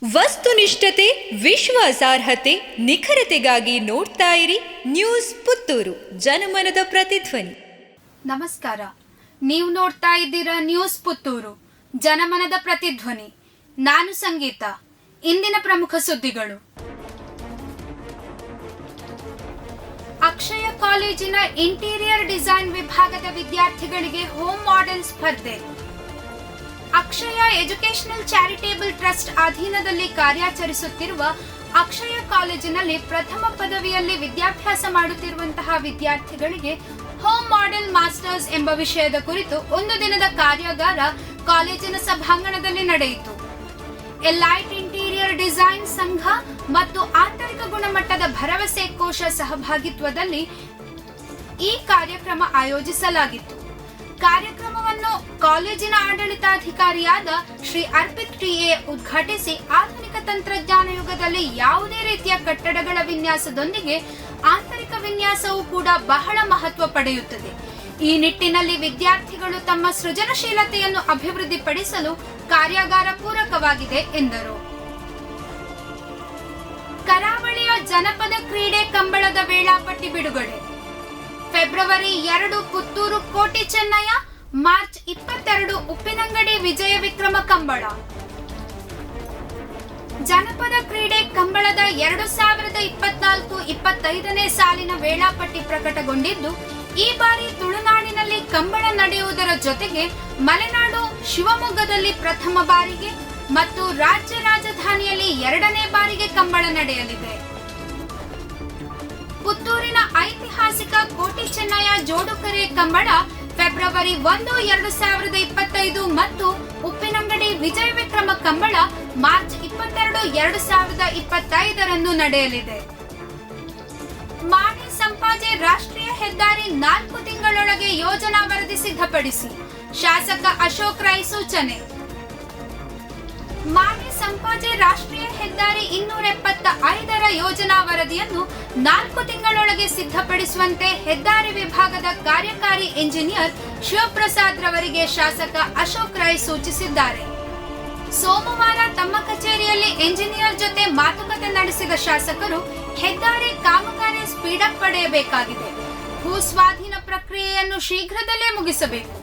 ವಸ್ತುನಿಷ್ಠತೆ, ವಿಶ್ವಾಸಾರ್ಹತೆ, ನಿಖರತೆಗಾಗಿ ನೋಡ್ತಾ ಇರಿ ನ್ಯೂಸ್ ಪುತ್ತೂರು, ಜನಮನದ ಪ್ರತಿಧ್ವನಿ. ನಮಸ್ಕಾರ, ನೀವು ನೋಡ್ತಾ ಇದ್ದೀರಾ ನ್ಯೂಸ್ ಪುತ್ತೂರು, ಜನಮನದ ಪ್ರತಿಧ್ವನಿ. ನಾನು ಸಂಗೀತ. ಇಂದಿನ ಪ್ರಮುಖ ಸುದ್ದಿಗಳು. ಅಕ್ಷಯ ಕಾಲೇಜಿನ ಇಂಟೀರಿಯರ್ ಡಿಸೈನ್ ವಿಭಾಗದ ವಿದ್ಯಾರ್ಥಿಗಳಿಗೆ ಹೋಮ್ ಮಾಡೆಲ್ ಸ್ಪರ್ಧೆ. ಅಕ್ಷಯ ಎಜುಕೇಶನಲ್ ಚಾರಿಟೇಬಲ್ ಟ್ರಸ್ಟ್ ಅಧೀನದಲ್ಲಿ ಕಾರ್ಯಾಚರಿಸುತ್ತಿರುವ ಅಕ್ಷಯ ಕಾಲೇಜಿನಲ್ಲಿ ಪ್ರಥಮ ಪದವಿಯಲ್ಲಿ ವಿದ್ಯಾಭ್ಯಾಸ ಮಾಡುತ್ತಿರುವಂತಹ ವಿದ್ಯಾರ್ಥಿಗಳಿಗೆ ಹೋಮ್ ಮಾಡೆಲ್ ಮಾಸ್ಟರ್ಸ್ ಎಂಬ ವಿಷಯದ ಕುರಿತು ಒಂದು ದಿನದ ಕಾರ್ಯಾಗಾರ ಕಾಲೇಜಿನ ಸಭಾಂಗಣದಲ್ಲಿ ನಡೆಯಿತು. ಎಲೈಟ್ ಇಂಟೀರಿಯರ್ ಡಿಸೈನ್ ಸಂಘ ಮತ್ತು ಆಂತರಿಕ ಗುಣಮಟ್ಟದ ಭರವಸೆ ಕೋಶ ಸಹಭಾಗಿತ್ವದಲ್ಲಿ ಈ ಕಾರ್ಯಕ್ರಮ ಆಯೋಜಿಸಲಾಗಿತ್ತು. ಕಾರ್ಯಕ್ರಮವನ್ನು ಕಾಲೇಜಿನ ಆಡಳಿತಾಧಿಕಾರಿಯಾದ ಶ್ರೀ ಅರ್ಪಿತ್ ಟಿಎ ಉದ್ಘಾಟಿಸಿ, ಆಧುನಿಕ ತಂತ್ರಜ್ಞಾನ ಯುಗದಲ್ಲಿ ಯಾವುದೇ ರೀತಿಯ ಕಟ್ಟಡಗಳ ವಿನ್ಯಾಸದೊಂದಿಗೆ ಆಂತರಿಕ ವಿನ್ಯಾಸವೂ ಕೂಡ ಬಹಳ ಮಹತ್ವ ಪಡೆಯುತ್ತದೆ. ಈ ನಿಟ್ಟಿನಲ್ಲಿ ವಿದ್ಯಾರ್ಥಿಗಳು ತಮ್ಮ ಸೃಜನಶೀಲತೆಯನ್ನು ಅಭಿವೃದ್ಧಿಪಡಿಸಲು ಕಾರ್ಯಾಗಾರ ಪೂರಕವಾಗಿದೆ ಎಂದರು. ಕರಾವಳಿಯ ಜನಪದ ಕ್ರೀಡೆ ಕಂಬಳದ ವೇಳಾಪಟ್ಟಿ ಬಿಡುಗಡೆ. ಫೆಬ್ರವರಿ 2 ಪುತ್ತೂರು ಕೋಟಿ ಚೆನ್ನಯ್ಯ, ಮಾರ್ಚ್ 22 ಉಪ್ಪಿನಂಗಡಿ ವಿಜಯ ವಿಕ್ರಮ ಕಂಬಳ. ಜನಪದ ಕ್ರೀಡೆ ಕಂಬಳದ 2024-25ನೇ ಸಾಲಿನ ವೇಳಾಪಟ್ಟಿ ಪ್ರಕಟಗೊಂಡಿದ್ದು, ಈ ಬಾರಿ ತುಳುನಾಡಿನಲ್ಲಿ ಕಂಬಳ ನಡೆಯುವುದರ ಜೊತೆಗೆ ಮಲೆನಾಡು ಶಿವಮೊಗ್ಗದಲ್ಲಿ ಪ್ರಥಮ ಬಾರಿಗೆ ಮತ್ತು ರಾಜ್ಯ ರಾಜಧಾನಿಯಲ್ಲಿ 2ನೇ ಬಾರಿಗೆ ಕಂಬಳ ನಡೆಯಲಿದೆ. ಪುತ್ತೂರಿನ ಐತಿಹಾಸಿಕ ಕೋಟಿ ಚೆನ್ನಯ್ಯ ಜೋಡುಕರೆ ಕಂಬಳ ಫೆಬ್ರವರಿ 1, 2025 ಮತ್ತು ಉಪ್ಪಿನಂಗಡಿ ವಿಜಯ ವಿಕ್ರಮ ಕಂಬಳ ಮಾರ್ಚ್ 22, 2025ರಂದು ನಡೆಯಲಿದೆ. ಮಾಣಿ ಸಂಪಾಜೆ ರಾಷ್ಟ್ರೀಯ ಹೆದ್ದಾರಿ 4 ತಿಂಗಳೊಳಗೆ ಯೋಜನಾ ವರದಿ ಸಿದ್ಧಪಡಿಸಿ, ಶಾಸಕ ಅಶೋಕ್ ರೈ ಸೂಚನೆ. ಮಾಣಿ ಸಂಪಾಜೆ ರಾಷ್ಟ್ರೀಯ ಹೆದ್ದಾರಿ 275ರ ಯೋಜನಾ ವರದಿಯನ್ನು 4 ತಿಂಗಳೊಳಗೆ ಸಿದ್ಧಪಡಿಸುವಂತೆ ಹೆದ್ದಾರಿ ವಿಭಾಗದ ಕಾರ್ಯಕಾರಿ ಇಂಜಿನಿಯರ್ ಶಿವಪ್ರಸಾದ್ ರವರಿಗೆ ಶಾಸಕ ಅಶೋಕ್ ರೈ ಸೂಚಿಸಿದ್ದಾರೆ. ಸೋಮವಾರ ತಮ್ಮ ಕಚೇರಿಯಲ್ಲಿ ಇಂಜಿನಿಯರ್ ಜೊತೆ ಮಾತುಕತೆ ನಡೆಸಿದ ಶಾಸಕರು ಹೆದ್ದಾರಿ ಕಾಮಗಾರಿ ಸ್ಪೀಡಪ್ ಪಡೆಯಬೇಕಾಗಿದೆ. ಭೂ ಸ್ವಾಧೀನ ಪ್ರಕ್ರಿಯೆಯನ್ನು ಶೀಘ್ರದಲ್ಲೇ ಮುಗಿಸಬೇಕು.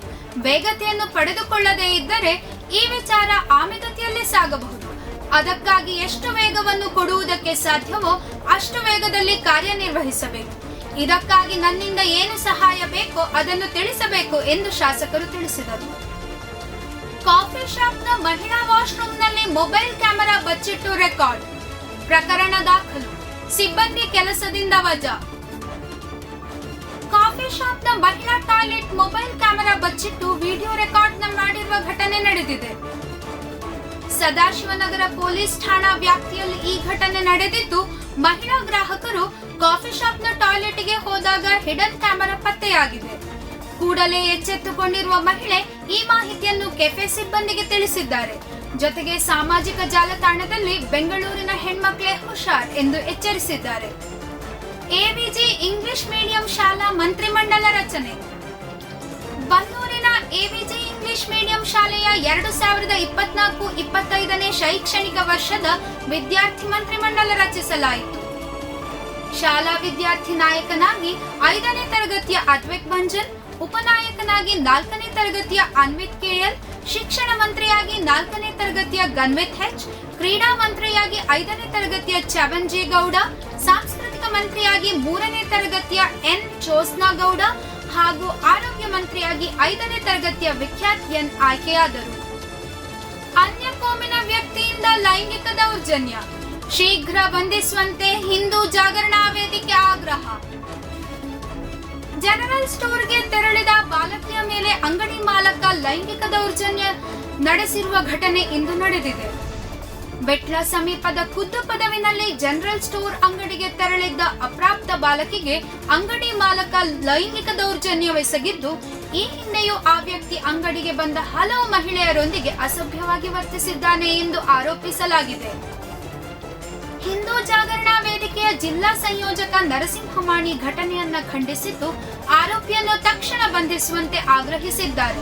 ವೇಗತೆಯನ್ನು ಪಡೆದುಕೊಳ್ಳದೇ ಇದ್ದರೆ ಈ ವಿಚಾರ ಆಮೆಗತಿಯಲ್ಲೇ ಸಾಗಬಹುದು. ಅದಕ್ಕಾಗಿ ಎಷ್ಟು ವೇಗವನ್ನು ಕೊಡುವುದಕ್ಕೆ ಸಾಧ್ಯವೋ ಅಷ್ಟು ವೇಗದಲ್ಲಿ ಕಾರ್ಯನಿರ್ವಹಿಸಬೇಕು. ಇದಕ್ಕಾಗಿ ನನ್ನಿಂದ ಏನು ಸಹಾಯ ಬೇಕೋ ಅದನ್ನು ತಿಳಿಸಬೇಕು ಎಂದು ಶಾಸಕರು ತಿಳಿಸಿದರು. ಕಾಫಿ ಶಾಪ್ನ ಮಹಿಳಾ ವಾಶ್ರೂಮ್ನಲ್ಲಿ ಮೊಬೈಲ್ ಕ್ಯಾಮೆರಾ ಬಚ್ಚಿಟ್ಟು ರೆಕಾರ್ಡ್. ಪ್ರಕರಣ ದಾಖಲು. ಸಿಬ್ಬಂದಿ ಕೆಲಸದಿಂದ ವಜಾ. ಕಾಫಿ ಶಾಪ್ನ ಮಹಿಳಾ ಟಾಯ್ಲೆಟ್ ಮೊಬೈಲ್ ಕ್ಯಾಮೆರಾ ಬಚ್ಚಿಟ್ಟು ವಿಡಿಯೋ ರೆಕಾರ್ಡ್ ಮಾಡಿರುವ ಘಟನೆ ನಡೆದಿದೆ. ಸದಾಶಿವನಗರ ಪೊಲೀಸ್ ಠಾಣಾ ವ್ಯಾಪ್ತಿಯಲ್ಲಿ ಈ ಘಟನೆ ನಡೆದಿದ್ದು, ಮಹಿಳಾ ಗ್ರಾಹಕರು ಕಾಫಿ ಶಾಪ್ನ ಟಾಯ್ಲೆಟ್ಗೆ ಹೋದಾಗ ಹಿಡನ್ ಕ್ಯಾಮೆರಾ ಪತ್ತೆಯಾಗಿದೆ. ಕೂಡಲೇ ಎಚ್ಚೆತ್ತುಕೊಂಡಿರುವ ಮಹಿಳೆ ಈ ಮಾಹಿತಿಯನ್ನು ಕೆಫೆ ಸಿಬ್ಬಂದಿಗೆ ತಿಳಿಸಿದ್ದಾರೆ. ಜೊತೆಗೆ ಸಾಮಾಜಿಕ ಜಾಲತಾಣದಲ್ಲಿ ಬೆಂಗಳೂರಿನ ಹೆಣ್ಮಕ್ಳೇ ಹುಷಾರ್ ಎಂದು ಎಚ್ಚರಿಸಿದ್ದಾರೆ. ಎವಿಜಿ ಇಂಗ್ಲಿಷ್ ಮೀಡಿಯಂ ಶಾಲಾ ಮಂತ್ರಿಮಂಡಲ ರಚನೆ. ಬನ್ನೂರಿನ ಎವಿಜಿ ಇಂಗ್ಲಿಷ್ ಮೀಡಿಯಂ ಶಾಲೆಯ 2024-25ನೇ ಶೈಕ್ಷಣಿಕ ವರ್ಷದ ವಿದ್ಯಾರ್ಥಿ ಮಂತ್ರಿಮಂಡಲ ರಚಿಸಲಾಯಿತು. ಶಾಲಾ ವಿದ್ಯಾರ್ಥಿ ನಾಯಕನಾಗಿ 5ನೇ ತರಗತಿಯ ಅದ್ವೈಕ್ ಭಂಜನ್, ಉಪನಾಯಕನಾಗಿ 4ನೇ ತರಗತಿಯ ಅನ್ವಿತ್ ಕೆಎಲ್, ಶಿಕ್ಷಣ ಮಂತ್ರಿಯಾಗಿ 4ನೇ ತರಗತಿಯ ಗನ್ವಿತ್ ಹೆಚ್, ಕ್ರೀಡಾ ಮಂತ್ರಿಯಾಗಿ 5ನೇ ತರಗತಿಯ ಚವನ್ ಜೆ ಗೌಡ, ಸಾಂಸ್ಕೃತಿಕ ಮಂತ್ರಿಯಾಗಿ 3ನೇ ತರಗತಿಯ ಎನ್ ಚೋಸ್ನಾ ಗೌಡ ಹಾಗೂ ಆರೋಗ್ಯ ಮಂತ್ರಿಯಾಗಿ 5ನೇ ತರಗತಿಯ ವಿಖ್ಯಾತ್ ಎನ್ ಆಯ್ಕೆಯಾದರು. ಅನ್ಯ ಕೋಮಿನ ವ್ಯಕ್ತಿಯಿಂದ ಲೈಂಗಿಕ ದೌರ್ಜನ್ಯ ಶೀಘ್ರ ಬಂಧಿಸುವಂತೆ ಹಿಂದೂ ಜಾಗರಣಾ ವೇದಿಕೆ ಆಗ್ರಹ. ಜನರಲ್ ಸ್ಟೋರ್ಗೆ ತೆರಳಿದ ಬಾಲಕಿಯ ಮೇಲೆ ಅಂಗಡಿ ಮಾಲಕ ಲೈಂಗಿಕ ದೌರ್ಜನ್ಯ ನಡೆಸಿರುವ ಘಟನೆ ಇಂದು ನಡೆದಿದೆ. ಬೆಟ್ಲ ಸಮೀಪದ ಖುದ್ದು ಪದವಿನಲ್ಲಿ ಜನರಲ್ ಸ್ಟೋರ್ ಅಂಗಡಿಗೆ ತೆರಳಿದ್ದ ಅಪ್ರಾಪ್ತ ಬಾಲಕಿಗೆ ಅಂಗಡಿ ಮಾಲಕ ಲೈಂಗಿಕ ದೌರ್ಜನ್ಯವೆಸಗಿದ್ದು, ಈ ಹಿಂದೆಯೂ ಆ ವ್ಯಕ್ತಿ ಅಂಗಡಿಗೆ ಬಂದ ಹಲವು ಮಹಿಳೆಯರೊಂದಿಗೆ ಅಸಭ್ಯವಾಗಿ ವರ್ತಿಸಿದ್ದಾನೆ ಎಂದು ಆರೋಪಿಸಲಾಗಿದೆ. ಹಿಂದೂ ಜಾಗರಣಾ ವೇದಿಕೆಯ ಜಿಲ್ಲಾ ಸಂಯೋಜಕ ನರಸಿಂಹಮಾಣಿ ಘಟನೆಯನ್ನ ಖಂಡಿಸಿದ್ದು, ಆರೋಪಿಯನ್ನು ತಕ್ಷಣ ಬಂಧಿಸುವಂತೆ ಆಗ್ರಹಿಸಿದ್ದಾರೆ.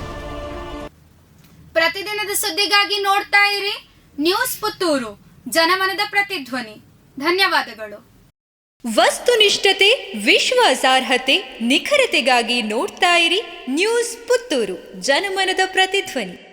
ಪ್ರತಿದಿನದ ಸುದ್ದಿಗಾಗಿ ನೋಡ್ತಾ ಇರಿ ನ್ಯೂಸ್ ಪುತ್ತೂರು, ಜನಮನದ ಪ್ರತಿಧ್ವನಿ. ಧನ್ಯವಾದಗಳು. ವಸ್ತುನಿಷ್ಠತೆ, ವಿಶ್ವಾಸಾರ್ಹತೆ, ನಿಖರತೆಗಾಗಿ ನೋಡ್ತಾ ಇರಿ ನ್ಯೂಸ್ ಪುತ್ತೂರು, ಜನಮನದ ಪ್ರತಿಧ್ವನಿ.